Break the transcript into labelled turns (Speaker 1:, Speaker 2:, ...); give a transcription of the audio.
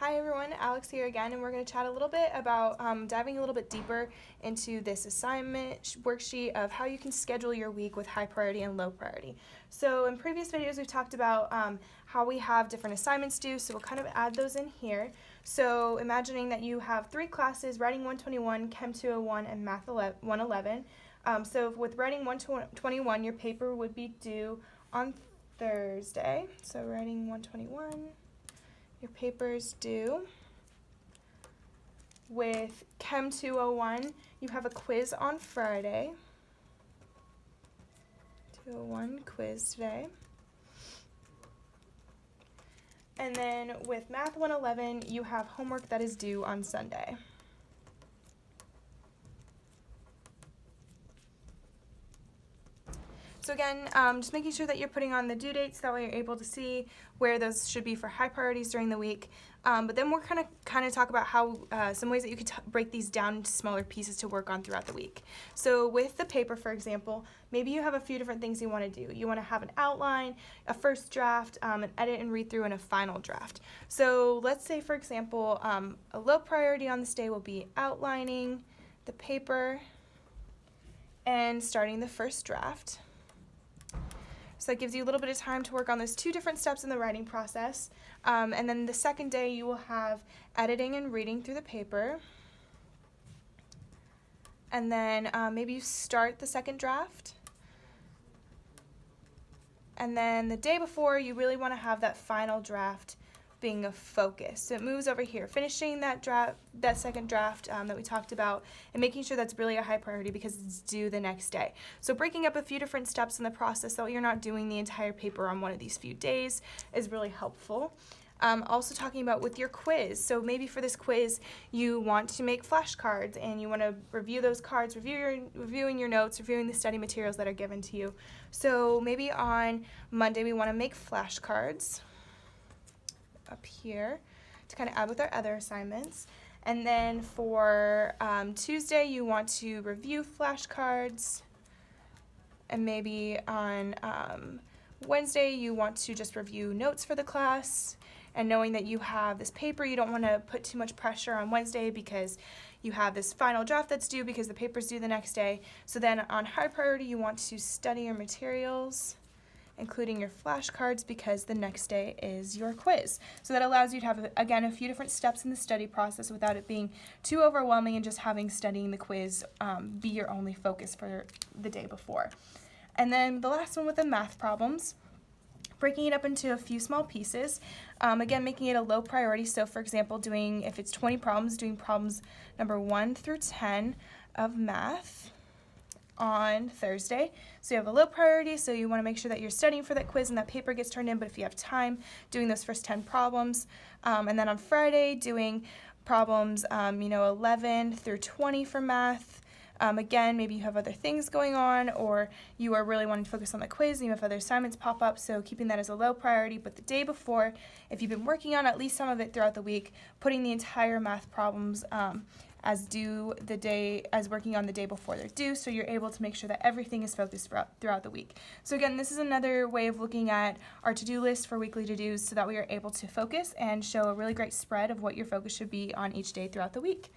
Speaker 1: Hi everyone, Alex here again, and we're going to chat a little bit about diving a little bit deeper into this assignment worksheet of how you can schedule your week with high priority and low priority. So in previous videos we've talked about how we have different assignments due, so we'll kind of add those in here. So imagining that you have 3 classes, Writing 121, Chem 201, and Math 111. So with Writing 121, your paper would be due on Thursday. So Writing 121. Your paper's due. With Chem 201, you have a quiz on Friday. 201 quiz today. And then with Math 111, you have homework that is due on Sunday. So again, just making sure that you're putting on the due dates, that way you're able to see where those should be for high priorities during the week. But then we're kind of talk about how some ways that you could break these down into smaller pieces to work on throughout the week. So with the paper, for example, maybe you have a few different things you want to do. You want to have an outline, a first draft, an edit and read through, and a final draft. So let's say, for example, a low priority on this day will be outlining the paper and starting the first draft. So that gives you a little bit of time to work on those 2 different steps in the writing process. And then the second day you will have editing and reading through the paper. And then maybe you start the second draft. And then the day before you really want to have that final draft being a focus. So it moves over here, finishing that second draft that we talked about, and making sure that's really a high priority because it's due the next day. So breaking up a few different steps in the process so you're not doing the entire paper on one of these few days is really helpful. Also talking about with your quiz. So maybe for this quiz you want to make flashcards and you want to review those cards, reviewing your notes, reviewing the study materials that are given to you. So maybe on Monday we want to make flashcards up here to kind of add with our other assignments. And then for Tuesday you want to review flashcards, and maybe on Wednesday you want to just review notes for the class. And knowing that you have this paper, you don't want to put too much pressure on Wednesday because you have this final draft that's due because the paper's due the next day. So then on high priority you want to study your materials, including your flashcards, because the next day is your quiz. So that allows you to have, again, a few different steps in the study process without it being too overwhelming and just having studying the quiz be your only focus for the day before. And then the last one with the math problems, breaking it up into a few small pieces. Again, making it a low priority. So for example, if it's 20 problems, doing problems number 1 through 10 of math on Thursday. So you have a low priority, so you want to make sure that you're studying for that quiz and that paper gets turned in, but if you have time, doing those first 10 problems. And then on Friday, doing problems 11 through 20 for math. Again, maybe you have other things going on, or you are really wanting to focus on the quiz and you have other assignments pop up, so keeping that as a low priority. But the day before, if you've been working on at least some of it throughout the week, putting the entire math problems as working on the day before they're due, so you're able to make sure that everything is focused throughout the week. So again, this is another way of looking at our to-do list for weekly to-dos so that we are able to focus and show a really great spread of what your focus should be on each day throughout the week.